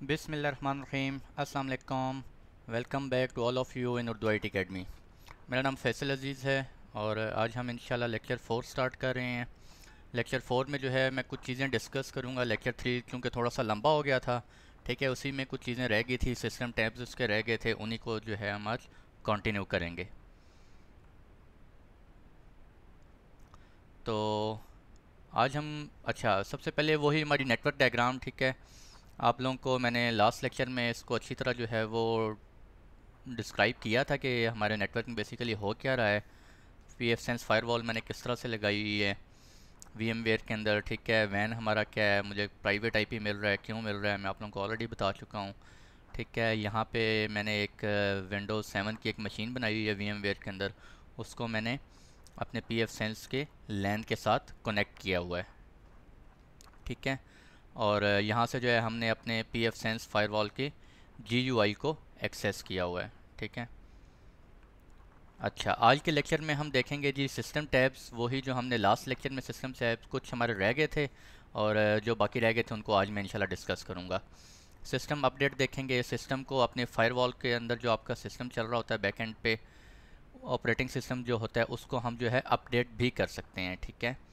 बिस्मिल्लाहिर्रहमानिर्रहीम। अस्सलाम वालेकुम। Welcome back to all of you in Urdu IT academy. मेरा नाम फैसल अज़ीज़ है और आज हम इंशाल्लाह लेक्चर 4 स्टार्ट कर रहे हैं। लेक्चर 4 में जो है मैं कुछ चीज़ें डिस्कस करूँगा। लेक्चर 3 क्योंकि थोड़ा सा लंबा हो गया था, ठीक है, उसी में कुछ चीज़ें रह गई थी, सिस्टम टैब्स उसके रह गए थे, उन्हीं को जो है हम आज कंटिन्यू करेंगे। तो आज हम सबसे पहले वही हमारी नेटवर्क डायग्राम, ठीक है। आप लोगों को मैंने लास्ट लेक्चर में इसको अच्छी तरह जो है वो डिस्क्राइब किया था कि हमारे नेटवर्क में बेसिकली हो क्या रहा है। pfSense फायरवॉल मैंने किस तरह से लगाई हुई है VMware के अंदर, ठीक है। वैन हमारा क्या है, मुझे प्राइवेट IP मिल रहा है, क्यों मिल रहा है, मैं आप लोगों को ऑलरेडी बता चुका हूँ, ठीक है। यहाँ पे मैंने एक विंडोज़ 7 की एक मशीन बनाई हुई है VMware के अंदर, उसको मैंने अपने pfSense के लैन के साथ कनेक्ट किया हुआ है, ठीक है। और यहाँ से जो है हमने अपने pfSense फायरवॉल के GUI को एक्सेस किया हुआ है, ठीक है। अच्छा, आज के लेक्चर में हम देखेंगे जी सिस्टम टैब्स, वही जो हमने लास्ट लेक्चर में सिस्टम टैब्स कुछ हमारे रह गए थे और जो बाकी रह गए थे उनको आज मैं इंशाल्लाह डिस्कस करूँगा। सिस्टम अपडेट देखेंगे, सिस्टम को अपने फायरवॉल के अंदर जो आपका सिस्टम चल रहा होता है बैकएंड पे, ऑपरेटिंग सिस्टम जो होता है उसको हम जो है अपडेट भी कर सकते हैं, ठीक है।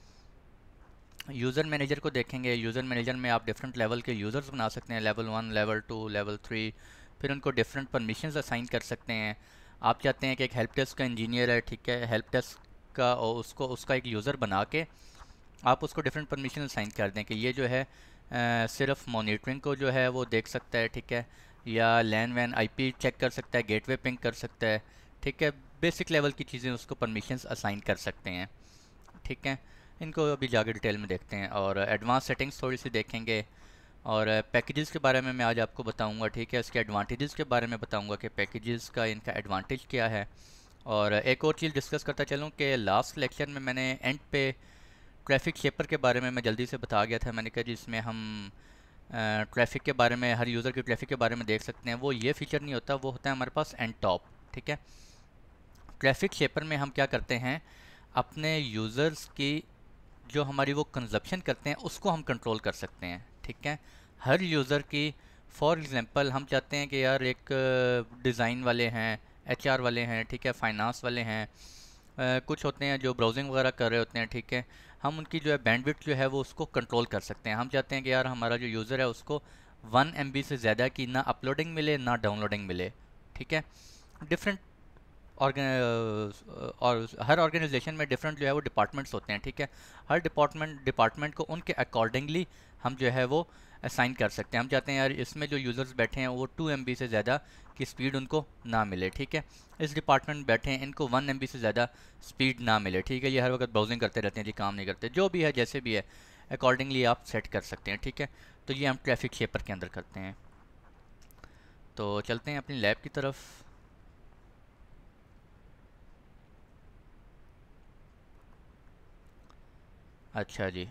यूज़र मैनेजर को देखेंगे। यूज़र मैनेजर में आप डिफरेंट लेवल के यूज़र्स बना सकते हैं, लेवल 1, लेवल 2, लेवल 3, फिर उनको डिफरेंट परमिशंस असाइन कर सकते हैं। आप चाहते हैं कि एक हेल्प डेस्क का इंजीनियर है, ठीक है, हेल्प डेस्क का, और उसको उसका एक यूज़र बना के आप उसको डिफरेंट परमिशन असाइन कर दें कि ये जो है सिर्फ मॉनिटरिंग को जो है वो देख सकता है, ठीक है, या लैन वैन IP चेक कर सकता है, गेटवे पिंग कर सकता है, ठीक है। बेसिक लेवल की चीज़ें उसको परमिशंस असाइन कर सकते हैं, ठीक है। इनको अभी जाके डिटेल में देखते हैं और एडवांस सेटिंग्स थोड़ी सी देखेंगे और पैकेजेस के बारे में मैं आज आपको बताऊंगा, ठीक है। इसके एडवांटेजेस के बारे में बताऊंगा कि पैकेजेस का इनका एडवांटेज क्या है। और एक और चीज़ डिस्कस करता चलूँ कि लास्ट लेक्चर में मैंने एंड पे ट्रैफिक शेपर के बारे में मैं जल्दी से बता गया था। मैंने कहा जिसमें हम ट्रैफिक के बारे में, हर यूज़र की ट्रैफिक के बारे में देख सकते हैं। वो ये फीचर नहीं होता, वो होता है हमारे पास एंड टॉप, ठीक है। ट्रैफिक शेपर में हम क्या करते हैं, अपने यूज़र्स की जो हमारी वो कंजप्शन करते हैं उसको हम कंट्रोल कर सकते हैं, ठीक है। हर यूज़र की, फॉर एग्ज़ाम्पल हम चाहते हैं कि यार एक डिज़ाइन वाले हैं, HR वाले हैं, ठीक है, फाइनेंस वाले हैं, कुछ होते हैं जो ब्राउजिंग वगैरह कर रहे होते हैं, ठीक है। हम उनकी जो है बैंडविड्थ जो है वो उसको कंट्रोल कर सकते हैं। हम चाहते हैं कि यार हमारा जो यूज़र है उसको 1 MB से ज़्यादा की ना अपलोडिंग मिले ना डाउनलोडिंग मिले, ठीक है। डिफरेंट और हर ऑर्गेनाइजेशन में डिफरेंट जो है वो डिपार्टमेंट्स होते हैं, ठीक है। हर डिपार्टमेंट को उनके अकॉर्डिंगली हम जो है वो असाइन कर सकते हैं। हम चाहते हैं यार इसमें जो यूज़र्स बैठे हैं वो 2 MB से ज़्यादा की स्पीड उनको ना मिले, ठीक है। इस डिपार्टमेंट बैठे हैं, इनको 1 MB से ज़्यादा स्पीड ना मिले, ठीक है। ये हर वक्त ब्राउजिंग करते रहते हैं जी, काम नहीं करते, जो भी है जैसे भी है अकॉर्डिंगली आप सेट कर सकते हैं, ठीक है। तो ये हम ट्रैफिक शेपर के अंदर करते हैं। तो चलते हैं अपनी लैब की तरफ। अच्छा जी,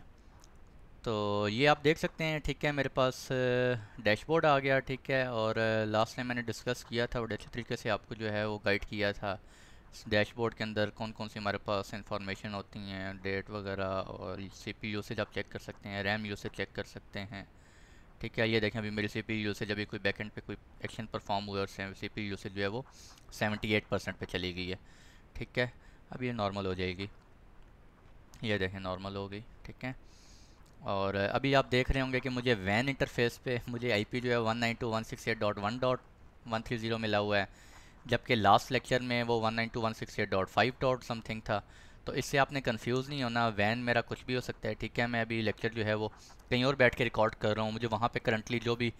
तो ये आप देख सकते हैं, ठीक है। मेरे पास डैशबोर्ड आ गया, ठीक है। और लास्ट टाइम मैंने डिस्कस किया था और अच्छे तरीके से आपको जो है वो गाइड किया था। डैशबोर्ड के अंदर कौन कौन सी हमारे पास इंफॉर्मेशन होती हैं, डेट वगैरह, और CPU यूसेज आप चेक कर सकते हैं, रैम यूसेज चेक कर सकते हैं, ठीक है। ये देखें अभी मेरी CPU यूसेज, अभी कोई बैकएंड पे कोई एक्शन परफॉर्म हुआ और CPU यूसेज जो है वो 78% पे चली गई है, ठीक है। अब ये नॉर्मल हो जाएगी, ये देखें नॉर्मल हो गई, ठीक है। और अभी आप देख रहे होंगे कि मुझे वैन इंटरफेस पे मुझे IP जो है 192.168.1.130 मिला हुआ है, जबकि लास्ट लेक्चर में वो 192.168.5 डॉट समथिंग था। तो इससे आपने कंफ्यूज नहीं होना, वैन मेरा कुछ भी हो सकता है, ठीक है। मैं अभी लेक्चर जो है वो कहीं और बैठ के रिकॉर्ड कर रहा हूँ, मुझे वहाँ पे करंटली जो भी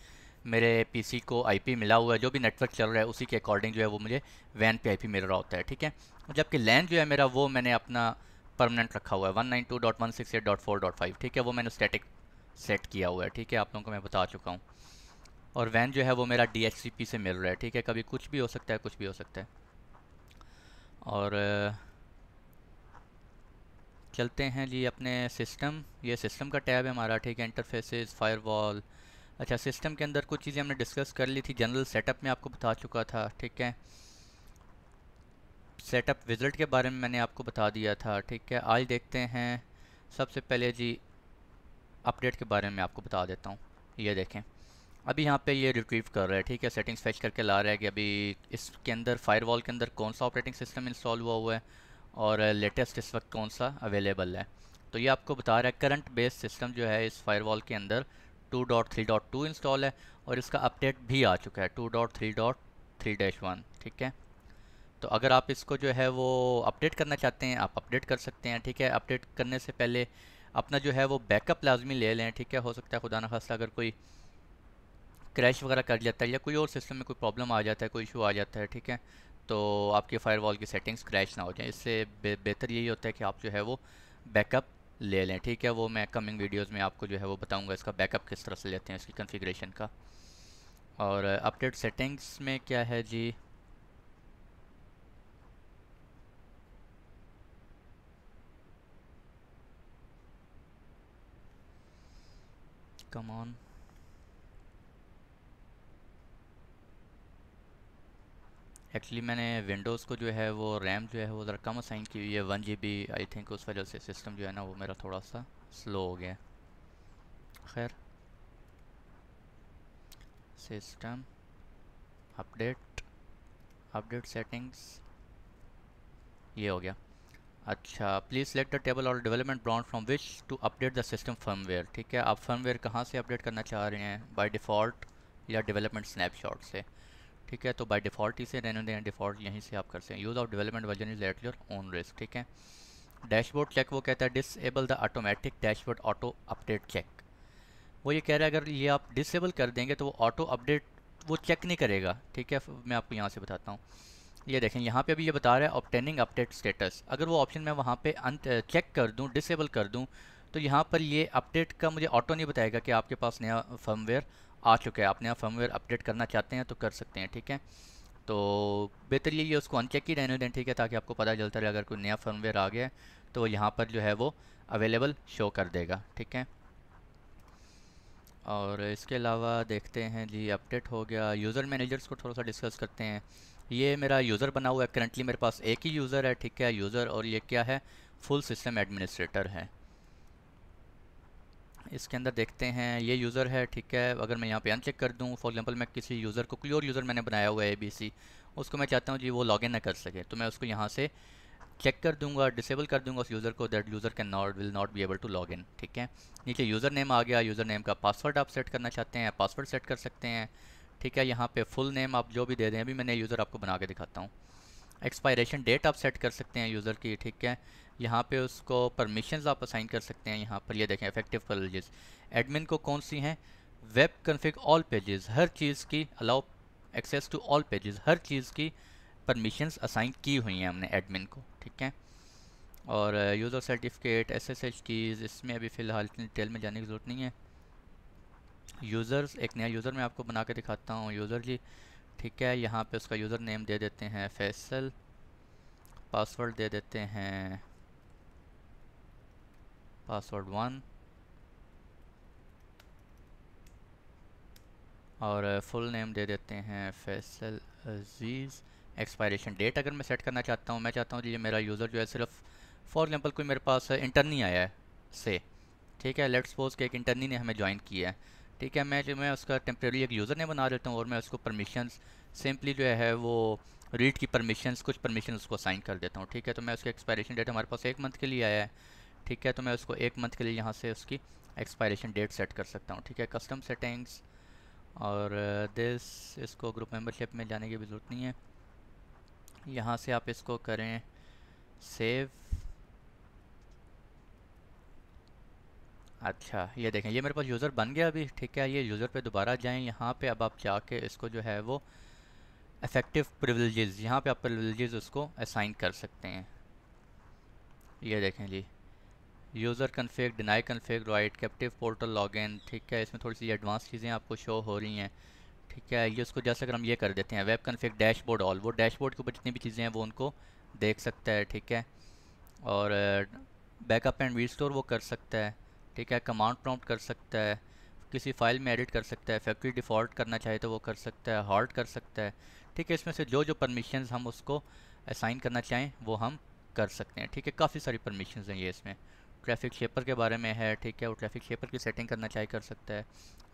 मेरे PC को IP मिला हुआ है, जो भी नेटवर्क चल रहा है उसी के अकॉर्डिंग जो है वो मुझे वैन पे IP मिल रहा होता है, ठीक है। जबकि लैन जो है मेरा वो मैंने अपना परमानेंट रखा हुआ है 192.168.4.5, ठीक है। वो मैंने स्टैटिक सेट किया हुआ है, ठीक है, आप लोगों को मैं बता चुका हूँ। और वैन जो है वो मेरा DHCP से मिल रहा है, ठीक है। कभी कुछ भी हो सकता है, कुछ भी हो सकता है। और चलते हैं जी अपने सिस्टम, ये सिस्टम का टैब है हमारा, ठीक है। Interfaces, firewall. अच्छा, सिस्टम के अंदर कुछ चीज़ें हमने डिस्कस कर ली थी, जनरल सेटअप में आपको बता चुका था, ठीक है। सेटअप विज़िट के बारे में मैंने आपको बता दिया था, ठीक है। आज देखते हैं सबसे पहले जी अपडेट के बारे में आपको बता देता हूँ। ये देखें, अभी यहाँ पे ये रिट्रीव कर रहा है, ठीक है, सेटिंग्स फेच करके ला रहा है कि अभी इसके अंदर फायरवॉल के अंदर कौन सा ऑपरेटिंग सिस्टम इंस्टॉल हुआ है और लेटेस्ट इस वक्त कौन सा अवेलेबल है। तो ये आपको बता रहा है करंट बेस सिस्टम जो है इस फायरवॉल के अंदर 2.3.2 इंस्टॉल है और इसका अपडेट भी आ चुका है 2.3.3-1, ठीक है। तो अगर आप इसको जो है वो अपडेट करना चाहते हैं आप अपडेट कर सकते हैं, ठीक है। अपडेट करने से पहले अपना जो है वो बैकअप लाजमी ले लें, ठीक है। हो सकता है खुदा न खास्ता अगर कोई क्रैश वगैरह कर जाता है या कोई और सिस्टम में कोई प्रॉब्लम आ जाता है, कोई इशू आ जाता है, ठीक है, तो आपकी फ़ायरवॉल की सेटिंग्स क्रैश ना हो जाए। इससे बेहतर यही होता है कि आप जो है वो बैकअप ले लें, ठीक है। वो मैं कमिंग वीडियोस में आपको जो है वो बताऊंगा इसका बैकअप किस तरह से लेते हैं इसकी कॉन्फ़िगरेशन का। और अपडेट सेटिंग्स में क्या है जी, कम ऑन, एक्चुअली मैंने विंडोज़ को जो है वो रैम जो है वो ज़रा कम असाइन की हुई है, 1 GB आई थिंक। उस वजह से सिस्टम जो है ना वो मेरा थोड़ा सा स्लो हो गया। खैर, सिस्टम अपडेट, अपडेट सेटिंग्स, ये हो गया। अच्छा, प्लीज़ सेलेक्ट द टेबल और development branch from which to update the system firmware, ठीक है। आप फर्मवेयर कहाँ से अपडेट करना चाह रहे हैं, बाय डिफ़ॉल्ट या डेवलपमेंट स्नैपशॉट से, ठीक है। तो बाय डिफ़ॉल्ट इसे रहने दें, डिफ़ॉल्ट यहीं से आप कर सकते हैं। Use of development version is at your own risk, ठीक है। डैशबोर्ड चेक वो कहता है disable the automatic dashboard auto update check. वो ये कह रहा है अगर ये आप डिसेबल कर देंगे तो वो ऑटो अपडेट वो चेक नहीं करेगा, ठीक है। मैं आपको यहाँ से बताता हूँ। ये देखें यहाँ पे अभी ये बता रहा है ऑब्टेनिंग अपडेट स्टेटस। अगर वो ऑप्शन मैं वहाँ पे चेक कर दूँ, डिसेबल कर दूँ, तो यहाँ पर ये अपडेट का मुझे ऑटो नहीं बताएगा कि आपके पास नया फर्मवेयर आ चुका है। आप नया फर्मवेयर अपडेट करना चाहते हैं तो कर सकते हैं, ठीक है। तो बेहतर ये उसको अनचेक ही रहने दें, ठीक है, ताकि आपको पता चलता रहे अगर कोई नया फर्मवेयर आ गया है तो यहाँ पर जो है वो अवेलेबल शो कर देगा, ठीक है। और इसके अलावा देखते हैं जी, अपडेट हो गया। यूज़र मैनेजर्स को थोड़ा सा डिस्कस करते हैं। ये मेरा यूज़र बना हुआ है, करंटली मेरे पास एक ही यूज़र है, ठीक है, यूज़र। और ये क्या है, फुल सिस्टम एडमिनिस्ट्रेटर है। इसके अंदर देखते हैं ये यूज़र है, ठीक है। अगर मैं यहाँ पे अनचेक कर दूँ, फॉर एग्जांपल मैं किसी यूज़र को, कोई और यूज़र मैंने बनाया हुआ है ABC, उसको मैं चाहता हूँ जी वो लॉगिन ना कर सके, तो मैं उसको यहाँ से चेक कर दूंगा, डिसेबल कर दूंगा उस यूज़र को, that user can not will not be able to log in, ठीक है। नीचे यूज़र नेम आ गया, यूज़र नेम का पासवर्ड आप सेट करना चाहते हैं पासवर्ड सेट कर सकते हैं, ठीक है। यहाँ पे फुल नेम आप जो भी दे दें, अभी मैंने यूज़र आपको बना के दिखाता हूँ। एक्सपायरेशन डेट आप सेट कर सकते हैं यूज़र की, ठीक है। यहाँ पे उसको परमिशंस आप असाइन कर सकते हैं। यहाँ पर ये देखें इफेक्टिव प्रिविलेजेस, एडमिन को कौन सी हैं, वेब कन्फिग ऑल पेजेस, हर चीज़ की allow access to all pages, हर चीज़ की परमिशंस असाइन की हुई हैं हमने एडमिन को, ठीक है। और यूज़र सर्टिफिकेट, SSH कीज़, इसमें अभी फ़िलहाल डिटेल में जाने की ज़रूरत नहीं है। यूज़र्स, एक नया यूज़र मैं आपको बना के दिखाता हूँ। यूज़र जी, ठीक है, यहाँ पे उसका यूज़र नेम दे देते हैं फैसल, पासवर्ड दे देते हैं पासवर्ड 1, और फुल नेम दे देते हैं फैसल अजीज़। एक्सपायरेशन डेट अगर मैं सेट करना चाहता हूँ, मैं चाहता हूँ जी ये मेरा यूज़र जो है सिर्फ फॉर एग्जांपल कोई मेरे पास इंटर्नी आया है से, ठीक है, लेट्स सपोज कि एक इंटर्नी ने हमें ज्वाइन किया है, ठीक है। मैं उसका टेम्प्रेरी एक यूज़र ने बना देता हूँ और मैं उसको परमिशंस सिंपली जो है वो रीड की परमिशंस, कुछ परमिशन उसको असाइन कर देता हूँ, ठीक है। तो मैं उसकी एक्सपायरेशन डेट हमारे पास 1 मंथ के लिए आया है, ठीक है, तो मैं उसको 1 मंथ के लिए यहाँ से उसकी एक्सपायरेशन डेट सेट कर सकता हूँ, ठीक है। कस्टम सेटिंग्स और दिस, इसको ग्रुप मेंबरशिप में जाने की भी ज़रूरत नहीं है। यहाँ से आप इसको करें सेव। अच्छा, ये देखें ये मेरे पास यूज़र बन गया अभी, ठीक है। ये यूज़र पे दोबारा जाएं, यहाँ पे अब आप जाके इसको जो है वो इफेक्टिव प्रिविलेजेस, यहाँ पे आप प्रिविलेजेस उसको असाइन कर सकते हैं। ये देखें जी, user config, deny config right, captive portal login, ठीक है। इसमें थोड़ी सी एडवांस चीज़ें आपको शो हो रही हैं, ठीक है। ये उसको जैसे अगर हम ये कर देते हैं वेब कन्फिग डैशबोर्ड ऑल, वो डैशबोर्ड के ऊपर जितनी भी चीज़ें हैं वो उनको देख सकता है, ठीक है। और बैकअप एंड रिस्टोर वो कर सकता है, ठीक है। कमांड प्रॉम्प्ट कर सकता है, किसी फाइल में एडिट कर सकता है, फैक्ट्री डिफ़ॉल्ट करना चाहे तो वो कर सकता है, हॉल्ट कर सकता है, ठीक है। इसमें से जो जो परमिशंस हम उसको असाइन करना चाहें वो हम कर सकते हैं, ठीक है। काफ़ी सारी परमिशंस हैं ये इसमें ट्रैफिक शेपर के बारे में है, ठीक है, वो ट्रैफिक शेपर की सेटिंग करना चाहे कर सकता है।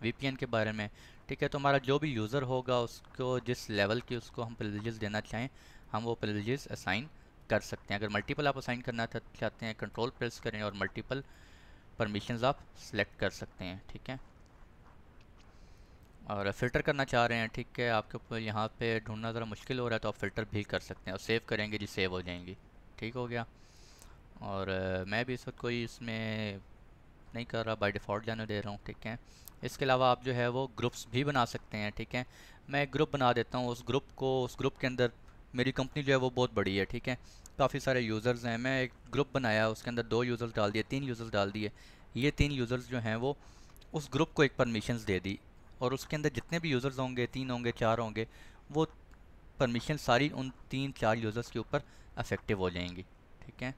वीपीएन के बारे में, ठीक है। तो हमारा जो भी यूज़र होगा उसको जिस लेवल की उसको हम प्रिविलेजेस देना चाहें हम वो प्रिविलेजेस असाइन कर सकते हैं। अगर मल्टीपल आप असाइन करना चाहते हैं, कंट्रोल प्रेस करें और मल्टीपल परमिशंस आप सेलेक्ट कर सकते हैं, ठीक है। और फ़िल्टर करना चाह रहे हैं, ठीक है, आपके ऊपर यहाँ पे ढूंढना ज़रा मुश्किल हो रहा है तो आप फ़िल्टर भी कर सकते हैं और सेव करेंगे जी सेव हो जाएंगी, ठीक हो गया। और मैं भी इस वक्त कोई इसमें नहीं कर रहा, बाय डिफ़ॉल्ट जाने दे रहा हूँ, ठीक है। इसके अलावा आप जो है वो ग्रुप्स भी बना सकते हैं, ठीक है। मैं एक ग्रुप बना देता हूँ, उस ग्रुप के अंदर मेरी कंपनी जो है वो बहुत बड़ी है, ठीक है, काफ़ी सारे यूज़र्स हैं। मैं एक ग्रुप बनाया, उसके अंदर 2 यूज़र्स डाल दिए, 3 यूज़र्स डाल दिए। ये 3 यूज़र्स जो हैं वो उस ग्रुप को एक परमिशंस दे दी और उसके अंदर जितने भी यूज़र्स होंगे, 3 होंगे, 4 होंगे, वो परमिशन सारी उन 3-4 यूज़र्स के ऊपर अफेक्टिव हो जाएंगी, ठीक है।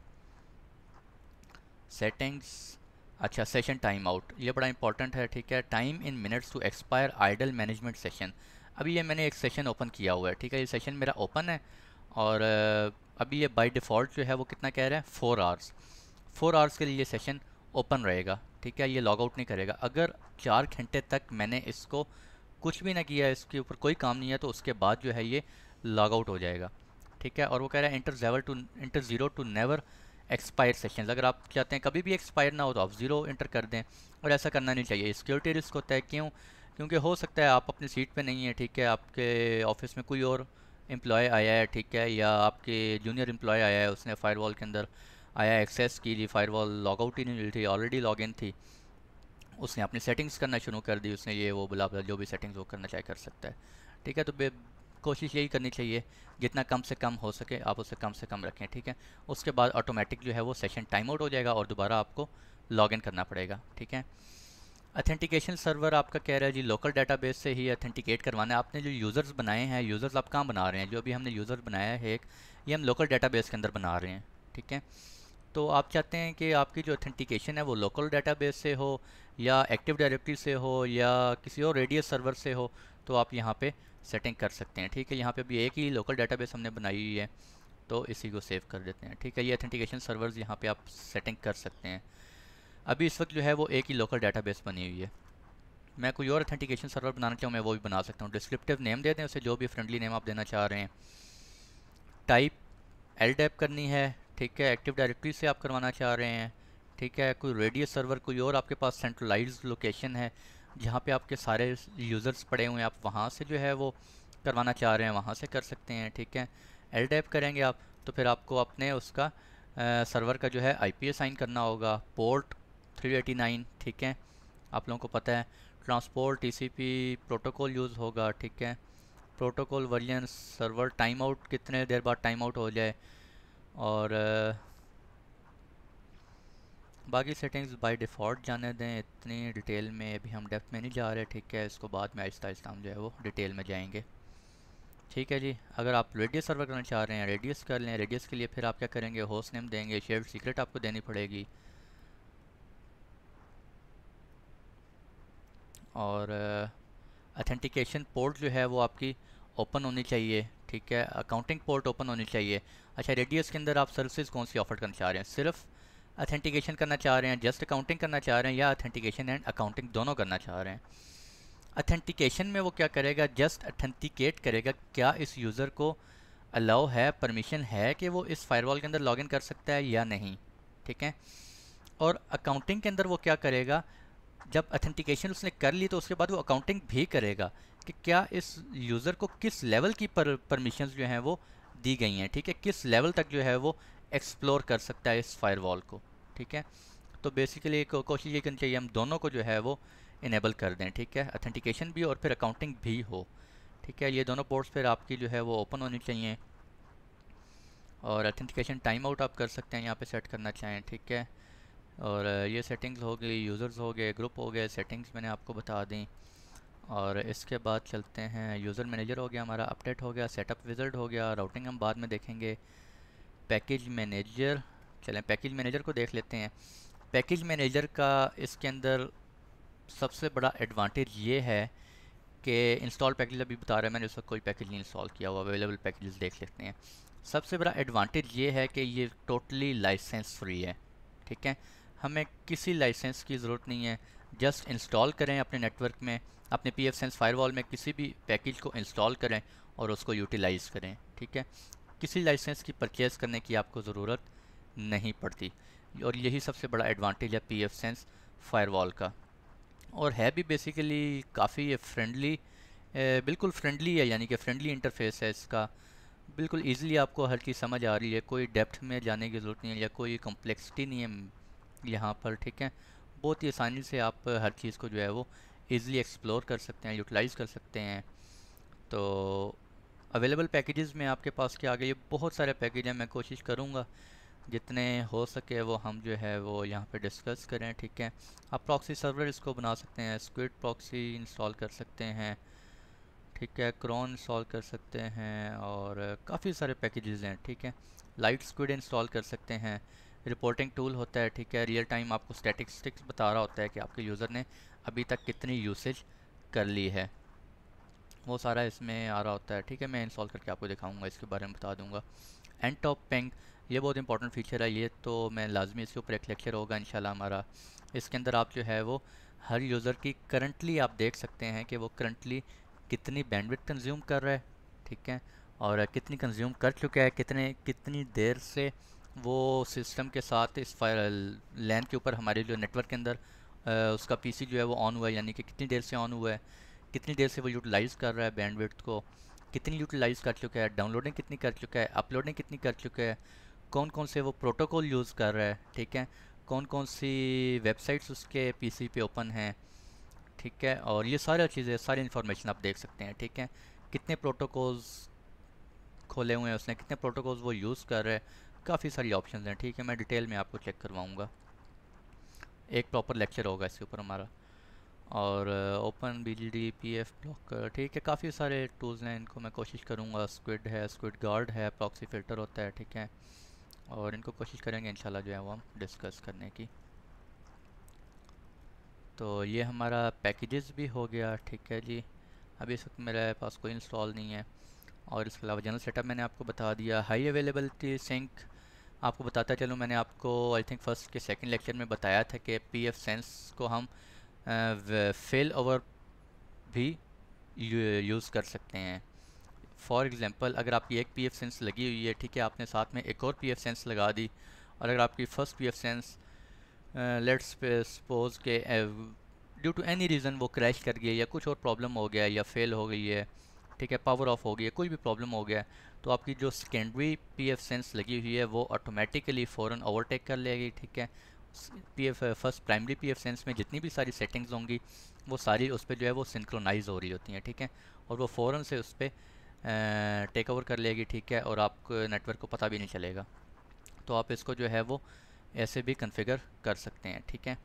सेटिंग्स, अच्छा, सेशन टाइम आउट, ये बड़ा इंपॉर्टेंट है, ठीक है। Time in minutes to expire idle management session. अभी ये मैंने एक सेशन ओपन किया हुआ है, ठीक है, ये सेशन मेरा ओपन है और अभी ये बाय डिफ़ॉल्ट जो है वो कितना कह रहा है, 4 आवर्स। 4 आवर्स के लिए ये सेशन ओपन रहेगा, ठीक है, ये लॉग आउट नहीं करेगा। अगर 4 घंटे तक मैंने इसको कुछ भी ना किया, इसके ऊपर कोई काम नहीं है, तो उसके बाद जो है ये लॉग आउट हो जाएगा, ठीक है। और वो कह रहा है enter zero to never expire sessions. अगर आप चाहते हैं कभी भी एक्सपायर ना हो तो आप ज़ीरो इंटर कर दें, और ऐसा करना नहीं चाहिए, सिक्योरिटी रिस्क होता है। क्यों? क्योंकि हो सकता है आप अपनी सीट पे नहीं है, ठीक है, आपके ऑफिस में कोई और एम्प्लॉय आया है, ठीक है, या आपके जूनियर एम्प्लॉय आया है, उसने फ़ायरवॉल के अंदर आया, एक्सेस की जी, फ़ायरवॉल लॉग आउट ही नहीं मिली थी, ऑलरेडी लॉग इन थी, उसने अपनी सेटिंग्स करना शुरू कर दी, उसने ये वो बुला बुला जो भी सेटिंग्स वो करना चाहे कर सकता है, ठीक है। तो कोशिश यही करनी चाहिए जितना कम से कम हो सके आप उसे कम से कम रखें, ठीक है। उसके बाद ऑटोमेटिक जो है वो सेशन टाइम आउट हो जाएगा और दोबारा आपको लॉगिन करना पड़ेगा, ठीक है। अथेंटिकेशन सर्वर आपका कह रहा है जी लोकल डेटाबेस से ही अथेंटिकेट करवाना है। आपने जो यूज़र्स बनाए हैं, यूज़र्स आप कहाँ बना रहे हैं, जो अभी हमने यूज़र बनाया है एक, ये हम लोकल डेटाबेस के अंदर बना रहे हैं, ठीक है। तो आप चाहते हैं कि आपकी जो अथेंटिकेशन है वो लोकल डेटाबेस से हो या एक्टिव डायरेक्टरी से हो या किसी और रेडियस सर्वर से हो, तो आप यहाँ पे सेटिंग कर सकते हैं, ठीक है। यहाँ पे अभी एक ही लोकल डेटाबेस हमने बनाई हुई है तो इसी को सेव कर देते हैं, ठीक है। ये अथेंटिकेशन सर्वर्स यहाँ पे आप सेटिंग कर सकते हैं। अभी इस वक्त जो है वो एक ही लोकल डेटाबेस बनी हुई है। मैं कोई और अथेंटिकेशन सर्वर बनाना चाहूँ मैं वो भी बना सकता हूँ। डिस्क्रिप्टिव नेम दे दें उसे, जो भी फ्रेंडली नेम आप देना चाह रहे हैं। टाइप एलडेप करनी है, ठीक है, एक्टिव डायरेक्टरी से आप करवाना चाह रहे हैं, ठीक है। कोई रेडियस सर्वर, कोई और आपके पास सेंट्रलाइज्ड लोकेशन है जहाँ पे आपके सारे यूज़र्स पड़े हुए हैं, आप वहाँ से जो है वो करवाना चाह रहे हैं वहाँ से कर सकते हैं, ठीक है। एलडेप करेंगे आप तो फिर आपको अपने उसका सर्वर का जो है आईपी असाइन करना होगा, पोर्ट 389, ठीक है, आप लोगों को पता है। ट्रांसपोर्ट टीसीपी प्रोटोकॉल यूज़ होगा, ठीक है। Protocol version, server time out कितने देर बाद टाइम आउट हो जाए, और बाकी सेटिंग्स बाय डिफ़ॉल्ट जाने दें। इतनी डिटेल में अभी हम डेप्थ में नहीं जा रहे, ठीक है, इसको बाद में आहिस्ता आहिस्ता हम जो है वो डिटेल में जाएंगे, ठीक है जी। अगर आप रेडियस सर्वर करना चाह रहे हैं रेडियस कर लें। रेडियस के लिए फिर आप क्या करेंगे, होस्ट नेम देंगे, शेयर्ड सीक्रेट आपको देनी पड़ेगी, और अथेंटिकेशन पोर्ट जो है वो आपकी ओपन होनी चाहिए, ठीक है, अकाउंटिंग पोर्ट ओपन होनी चाहिए। अच्छा, रेडियस के अंदर आप सर्विसेज कौन सी ऑफर करना चाह रहे हैं, सिर्फ अथेंटिकेशन करना चाह रहे हैं, जस्ट अकाउंटिंग करना चाह रहे हैं, या अथेंटिकेशन एंड अकाउंटिंग दोनों करना चाह रहे हैं। अथेंटिकेशन में वो क्या करेगा, जस्ट अथेंटिकेट करेगा क्या इस यूज़र को अलाउ है, परमिशन है कि वो इस फायरवॉल के अंदर लॉगिन कर सकता है या नहीं, ठीक है। और अकाउंटिंग के अंदर वो क्या करेगा, जब अथेंटिकेशन उसने कर ली तो उसके बाद वो अकाउंटिंग भी करेगा कि क्या इस यूज़र को किस लेवल की परमिशंस जो हैं वो दी गई हैं, ठीक है, किस लेवल तक जो है वो एक्सप्लोर कर सकता है इस फायरवॉल को, ठीक है। तो बेसिकली कोशिश ये करनी चाहिए हम दोनों को जो है वो इनेबल कर दें, ठीक है, अथेंटिकेशन भी और फिर अकाउंटिंग भी हो, ठीक है। ये दोनों पोर्ट्स फिर आपकी जो है वो ओपन होनी चाहिए। और अथेंटिकेशन टाइम आउट आप कर सकते हैं यहाँ पे सेट करना चाहें, ठीक है। और ये सेटिंग्स हो गई, यूज़र्स हो गए, ग्रुप हो गए, सेटिंग्स मैंने आपको बता दी। और इसके बाद चलते हैं, यूज़र मैनेजर हो गया हमारा, अपडेट हो गया, सेटअप विज़ार्ड हो गया, राउटिंग हम बाद में देखेंगे। पैकेज मैनेजर, चलें पैकेज मैनेजर को देख लेते हैं। पैकेज मैनेजर का इसके अंदर सबसे बड़ा एडवांटेज ये है कि इंस्टॉल पैकेज अभी बता रहा है, मैंने उस वक्त कोई पैकेज नहीं इंस्टॉल किया हुआ, अवेलेबल पैकेजेस देख लेते हैं। सबसे बड़ा एडवांटेज ये है कि ये टोटली लाइसेंस फ्री है, ठीक है, हमें किसी लाइसेंस की ज़रूरत नहीं है। जस्ट इंस्टॉल करें अपने नेटवर्क में, अपने pfSense फायरवॉल में किसी भी पैकेज को इंस्टॉल करें और उसको यूटिलाइज़ करें, ठीक है। किसी लाइसेंस की परचेज़ करने की आपको ज़रूरत नहीं पड़ती, और यही सबसे बड़ा एडवांटेज है pfSense फायरवॉल का। और है भी बेसिकली काफ़ी फ्रेंडली, बिल्कुल फ्रेंडली है, यानी कि फ्रेंडली इंटरफेस है इसका। बिल्कुल इजीली आपको हर चीज़ समझ आ रही है, कोई डेप्थ में जाने की ज़रूरत नहीं है या कोई कॉम्प्लेक्सिटी नहीं है यहाँ पर, ठीक है। बहुत ही आसानी से आप हर चीज़ को जो है वो इजीली एक्सप्लोर कर सकते हैं, यूटिलाइज़ कर सकते हैं। तो अवेलेबल पैकेजेस में आपके पास क्या आ गए, ये बहुत सारे पैकेज हैं, मैं कोशिश करूँगा जितने हो सके वो हम जो है वो यहाँ पे डिस्कस करें, ठीक है। आप प्रॉक्सी सर्वर इसको बना सकते हैं, स्क्विड प्रॉक्सी इंस्टॉल कर सकते हैं, ठीक है। क्रॉन इंस्टॉल कर सकते हैं, और काफ़ी सारे पैकेजेस हैं, ठीक है। लाइट स्क्विड इंस्टॉल कर सकते हैं। रिपोर्टिंग टूल होता है, ठीक है। रियल टाइम आपको स्टैटिस्टिक्स बता रहा होता है कि आपके यूज़र ने अभी तक कितनी यूसेज कर ली है, वो सारा इसमें आ रहा होता है, ठीक है। मैं इंस्टॉल करके आपको दिखाऊंगा, इसके बारे में बता दूंगा। एंड टॉप पिंग, ये बहुत इंपॉर्टेंट फीचर है, ये तो मैं लाजमी इसके ऊपर एक लेक्चर होगा इंशाल्लाह हमारा। इसके अंदर आप जो है वो हर यूज़र की करंटली आप देख सकते हैं कि वो करंटली कितनी बैंडविड्थ कंज्यूम कर रहा है, ठीक है। और कितनी कंज्यूम कर चुका है, कितनी देर से वो सिस्टम के साथ इस लैन के ऊपर हमारे जो नेटवर्क के अंदर उसका पीसी जो है वो ऑन हुआ है, यानी कि कितनी देर से ऑन हुआ है, कितनी देर से वो यूटिलाइज़ कर रहा है बैंडविड्थ को, कितनी यूटिलाइज़ कर चुका है, डाउनलोडिंग कितनी कर चुका है, अपलोडिंग कितनी कर चुका है, कौन कौन से वो प्रोटोकॉल यूज़ कर रहा है, ठीक है। कौन कौन सी वेबसाइट्स उसके पीसी पे ओपन हैं, ठीक है। और ये सारी चीज़ें, सारी इन्फॉर्मेशन आप देख सकते हैं, ठीक है। कितने प्रोटोकॉल्स खोले हुए हैं उसने, कितने प्रोटोकॉल्स वो यूज़ कर रहा है, काफ़ी सारी ऑप्शंस हैं, ठीक है। मैं डिटेल में आपको चेक करवाऊँगा, एक प्रॉपर लेक्चर होगा इसके ऊपर हमारा। और ओपन BGD PF ब्लॉकर, ठीक है। काफ़ी सारे टूल्स हैं, इनको मैं कोशिश करूँगा। स्क्विड है, स्क्विड गार्ड है, प्रॉक्सी फ़िल्टर होता है, ठीक है। और इनको कोशिश करेंगे इंशाल्लाह जो है वो हम डिस्कस करने की। तो ये हमारा पैकेजेस भी हो गया, ठीक है जी। अभी इस वक्त मेरे पास कोई इंस्टॉल नहीं है। और इसके अलावा जनरल सेटअप मैंने आपको बता दिया। हाई अवेलेबिलिटी सिंक आपको बताता चलूँ, मैंने आपको आई थिंक फर्स्ट के सेकंड लेक्चर में बताया था कि pfSense को हम फेल ओवर भी यूज़ कर सकते हैं। फॉर एग्ज़ाम्पल, अगर आपकी एक pfSense लगी हुई है, ठीक है, आपने साथ में एक और pfSense लगा दी, और अगर आपकी फ़र्स्ट pfSense लेट्स सपोज के ड्यू टू एनी रीज़न वो क्रैश कर गई है, या कुछ और प्रॉब्लम हो गया है, या फेल हो गई है, ठीक है, पावर ऑफ हो गई है, कोई भी प्रॉब्लम हो गया है, तो आपकी जो सेकेंडरी pfSense लगी हुई है वो ऑटोमेटिकली फ़ौरन ओवरटेक कर लेगी, ठीक है। फर्स्ट प्राइमरी pfSense में जितनी भी सारी सेटिंग्स होंगी वो सारी उस पर जो है वो सिंक्रोनाइज़ हो रही होती हैं, ठीक है। और वो फ़ौरन से उस पर टेक ओवर कर लेगी, ठीक है, और आपको नेटवर्क को पता भी नहीं चलेगा। तो आप इसको जो है वो ऐसे भी कॉन्फ़िगर कर सकते हैं, ठीक है।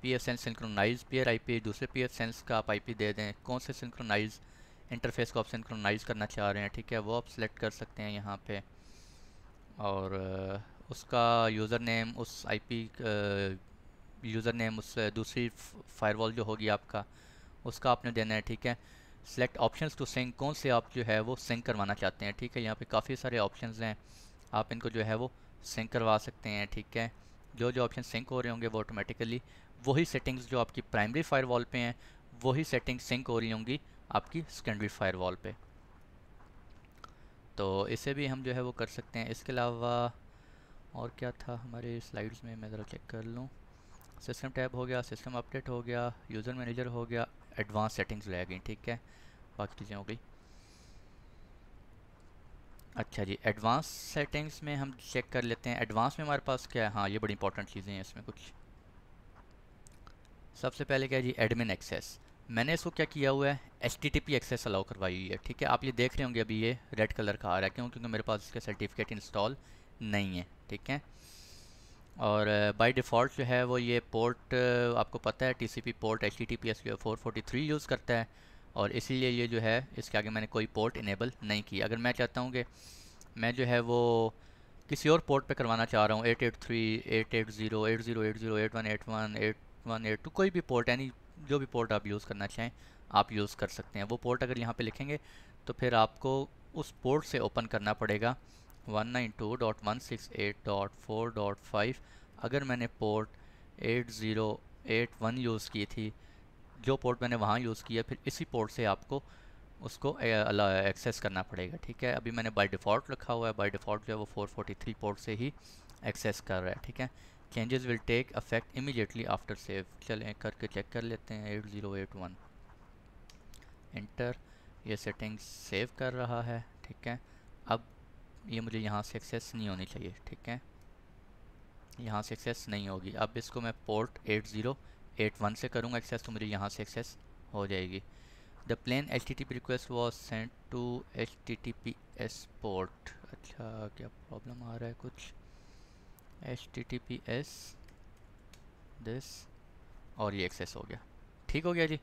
pfSense सिंक्रोनाइज पेयर आईपी, दूसरे pfSense का आप आईपी दे दें, कौन से सिंक्रोनाइज इंटरफेस को आप सिंक्रोनाइज करना चाह रहे हैं, ठीक है, वो आप सेलेक्ट कर सकते हैं यहाँ पे। और उसका यूज़र नेम, उस आईपी यूज़र नेम उस दूसरी फायरवॉल जो होगी आपका, उसका आपने देना है, ठीक है। सेलेक्ट ऑप्शंस टू सिंक, कौन से आप जो है वो सिंक करवाना चाहते हैं, ठीक है। यहाँ पे काफ़ी सारे ऑप्शंस हैं, आप इनको जो है वो सिंक करवा सकते हैं, ठीक है। जो जो ऑप्शन सिंक हो रहे होंगे वो ऑटोमेटिकली वही सेटिंग्स जो आपकी प्राइमरी फायरवॉल पे हैं वही सेटिंग्स सिंक हो रही होंगी आपकी सेकेंडरी फायरवॉल पे। तो इसे भी हम जो है वो कर सकते हैं। इसके अलावा और क्या था हमारे स्लाइड्स में, मैं ज़रा चेक कर लूँ। सिस्टम टैब हो गया, सिस्टम अपडेट हो गया, यूज़र मैनेजर हो गया, एडवांस सेटिंग्स रह गई, ठीक है, बाकी चीज़ें हो गई। अच्छा जी, एडवांस सेटिंग्स में हम चेक कर लेते हैं एडवांस में हमारे पास क्या है। हाँ, ये बड़ी इंपॉर्टेंट चीज़ें हैं इसमें कुछ। सबसे पहले क्या है जी, एडमिन एक्सेस। मैंने इसको क्या किया हुआ है, HTTP एक्सेस अलाउ करवाई हुई है, ठीक है। आप ये देख रहे होंगे अभी ये रेड कलर का आ रहा है, क्यों? क्योंकि मेरे पास इसका सर्टिफिकेट इंस्टॉल नहीं है, ठीक है। और बाय डिफ़ॉल्ट जो है वो ये पोर्ट आपको पता है TCP पोर्ट HTTPS 443 यूज़ करता है, और इसीलिए ये जो है इसके आगे मैंने कोई पोर्ट इनेबल नहीं किया। अगर मैं चाहता हूँ कि मैं जो है वो किसी और पोर्ट पे करवाना चाह रहा हूँ, 883 880 8080 8181 8182, कोई भी पोर्ट, यानी जो भी पोर्ट आप यूज़ करना चाहें आप यूज़ कर सकते हैं। वो पोर्ट अगर यहाँ पे लिखेंगे तो फिर आपको उस पोर्ट से ओपन करना पड़ेगा 192.168.4.5। अगर मैंने पोर्ट 8081 यूज़ की थी, जो पोर्ट मैंने वहाँ यूज़ किया, फिर इसी पोर्ट से आपको उसको एक्सेस करना पड़ेगा। ठीक है, अभी मैंने बाय डिफ़ॉल्ट रखा हुआ है, बाय डिफ़ॉल्ट जो है वो 443 पोर्ट से ही एक्सेस कर रहा है। ठीक है, changes will take effect immediately after save. चलें करके चेक कर लेते हैं। 8081 इंटर, ये सेटिंग्स सेव कर रहा है। ठीक है, अब ये मुझे यहाँ से एक्सेस नहीं होनी चाहिए। ठीक है, यहाँ से एक्सेस नहीं होगी। अब इसको मैं पोर्ट 8081 से करूँगा एक्सेस, तो मुझे यहाँ से एक्सेस हो जाएगी। The plain HTTP request was sent to HTTPS port. अच्छा, क्या प्रॉब्लम आ रहा है कुछ? HTTPS दिस, और ये एक्सेस हो गया। ठीक हो गया जी।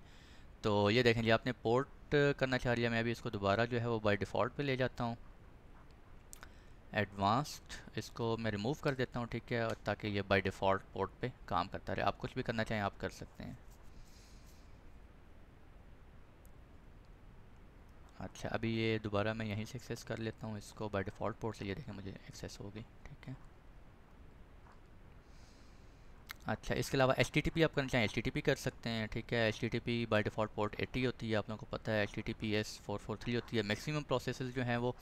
तो ये देखें जी, आपने पोर्ट करना चाह लिया। मैं अभी इसको दोबारा जो है वो बाय डिफ़ॉल्ट पे ले जाता हूँ। एडवांस्ड इसको मैं रिमूव कर देता हूँ। ठीक है, और ताकि ये बाय डिफ़ॉल्ट पोर्ट पे काम करता रहे। आप कुछ भी करना चाहें आप कर सकते हैं। अच्छा, अभी ये दोबारा मैं यहीं से एक्सेस कर लेता हूँ इसको बाय डिफ़ॉल्ट पोर्ट से। ये देखें मुझे एक्सेस होगी। ठीक है, अच्छा, इसके अलावा HTTP आप करना चाहें HTTP कर सकते हैं। ठीक है, HTTP बाय डिफ़ॉल्ट पोर्ट 80 होती है, आप लोगों को पता है। HTTPS 443 होती है। मैक्सिमम प्रोसेसेस जो हैं वो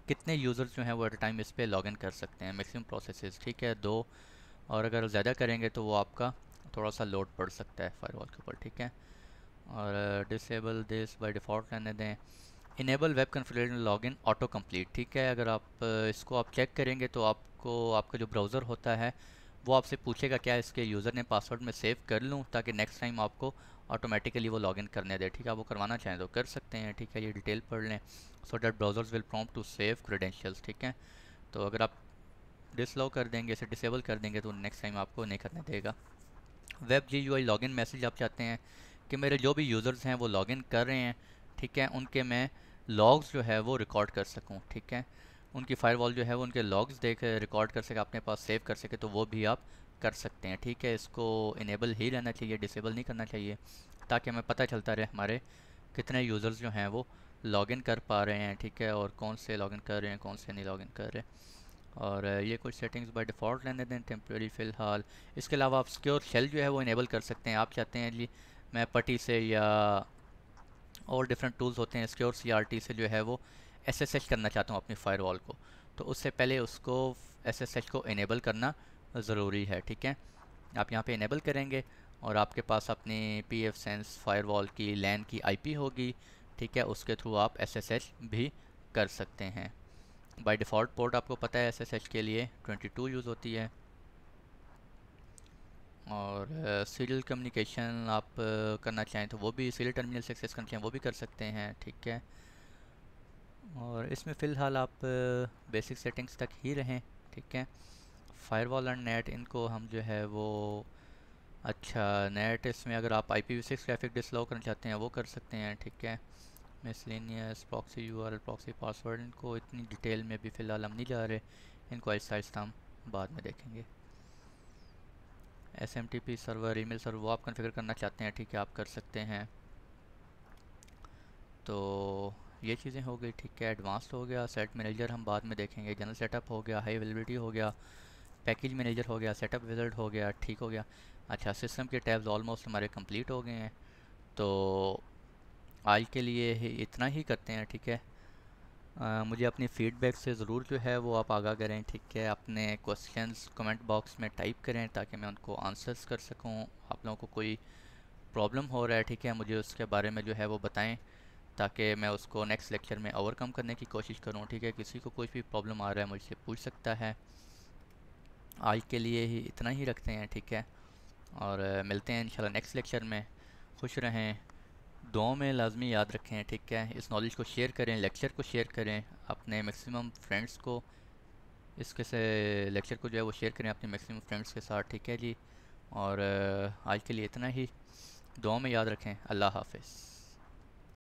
कितने यूज़र्स जो हैं वो एट अ टाइम इस पर लॉगिन कर सकते हैं, मैक्सिमम प्रोसेसेस। ठीक है, 2, और अगर ज़्यादा करेंगे तो वो आपका थोड़ा सा लोड पड़ सकता है फायरवॉल के ऊपर। ठीक है, और डिसेबल दिस बाय डिफ़ॉल्ट रहने दें। Enable web configuration login auto complete. ठीक है, अगर आप इसको आप चेक करेंगे तो आपको आपका जो ब्राउज़र होता है वो आपसे पूछेगा क्या इसके यूज़र ने पासवर्ड में सेव कर लूँ, ताकि नेक्स्ट टाइम आपको ऑटोमेटिकली वो लॉगिन करने दे। ठीक है, आप वो करवाना चाहें तो कर सकते हैं। ठीक है, ये डिटेल पढ़ लें। So that browsers will prompt to save credentials. ठीक है, तो अगर आप डिसअलाउ कर देंगे, इसे डिसेबल कर देंगे, तो नेक्स्ट टाइम आपको नहीं करने देगा। वेब GUI लॉगिन मैसेज आप चाहते हैं कि मेरे जो भी यूज़र्स हैं वो लॉगिन कर रहे हैं, ठीक है, उनके मैं लॉग्स जो है वो रिकॉर्ड कर सकूं। ठीक है, उनकी फायरवॉल जो है वो उनके लॉग्स देख रिकॉर्ड कर सके, अपने पास सेव कर सके, तो वो भी आप कर सकते हैं। ठीक है, इसको इनेबल ही रहना चाहिए, डिसेबल नहीं करना चाहिए, ताकि हमें पता चलता रहे हमारे कितने यूज़र्स जो हैं वो लॉगिन कर पा रहे हैं। ठीक है, और कौन से लॉगिन कर रहे हैं, कौन से नहीं लॉगिन कर रहे। और ये कुछ सेटिंग्स बाय डिफ़ॉल्ट रहने दें टेम्प्रेरी फ़िलहाल। इसके अलावा आप सिक्योर शेल जो है वो इनेबल कर सकते हैं। आप चाहते हैं जी मैं पटी से या और डिफरेंट टूल्स होते हैं सिक्योर CRT से जो है वो SSH करना चाहता हूँ अपनी फ़ायरवॉल को, तो उससे पहले उसको SSH को इनेबल करना ज़रूरी है। ठीक है, आप यहाँ पे इनेबल करेंगे और आपके पास अपनी pfSense फ़ायरवॉल की LAN की IP होगी। ठीक है, उसके थ्रू आप SSH भी कर सकते हैं। बाय डिफ़ॉल्ट पोर्ट आपको पता है SSH के लिए 22 यूज़ होती है। और सीरियल कम्युनिकेशन आप करना चाहें तो वो भी, सीरियल टर्मिनल से एक्सेस करना चाहें वो भी कर सकते हैं। ठीक है, और इसमें फ़िलहाल आप बेसिक सेटिंग्स तक ही रहें। ठीक है, फायरवॉल और नेट इनको हम जो है वो, अच्छा नेट इसमें अगर आप IPv6 ट्रैफिक डिसअलाउ करना चाहते हैं वो कर सकते हैं। ठीक है, miscellaneous proxy URL proxy password, इनको इतनी डिटेल में भी फ़िलहाल हम नहीं जा रहे, इनको आहिस्ता आहिस्ता हम बाद में देखेंगे। SMTP सर्वर, ईमेल सर्वर, वो आप कॉन्फ़िगर करना चाहते हैं। ठीक है, आप कर सकते हैं। तो ये चीज़ें हो गई। ठीक है, एडवांस्ड हो गया। सेट मैनेजर हम बाद में देखेंगे। जनरल सेटअप हो गया, हाई अवेलेबिलिटी हो गया, पैकेज मैनेजर हो गया, सेटअप विज़ार्ड हो गया। ठीक हो गया। अच्छा, सिस्टम के टैब्स ऑलमोस्ट हमारे कंप्लीट हो गए हैं, तो आज के लिए इतना ही करते हैं। ठीक है, मुझे अपनी फ़ीडबैक से ज़रूर जो है वो आप आगाह करें। ठीक है, अपने क्वेश्चंस कमेंट बॉक्स में टाइप करें ताकि मैं उनको आंसर्स कर सकूं। आप लोगों को कोई प्रॉब्लम हो रहा है, ठीक है, मुझे उसके बारे में जो है वो बताएं, ताकि मैं उसको नेक्स्ट लेक्चर में ओवरकम करने की कोशिश करूं। ठीक है, किसी को कोई भी प्रॉब्लम आ रहा है मुझसे पूछ सकता है। आज के लिए ही इतना ही रखते हैं। ठीक है, और मिलते हैं इंशाल्लाह नेक्स्ट लेक्चर में। खुश रहें, दुआओं में लाजमी याद रखें। ठीक है, इस नॉलेज को शेयर करें, लेक्चर को शेयर करें अपने मैक्सिमम फ्रेंड्स को, इसके से लेक्चर को जो है वो शेयर करें अपने मैक्सिमम फ्रेंड्स के साथ। ठीक है जी, और आज के लिए इतना ही। दुआओं में याद रखें। अल्लाह हाफ़िज़।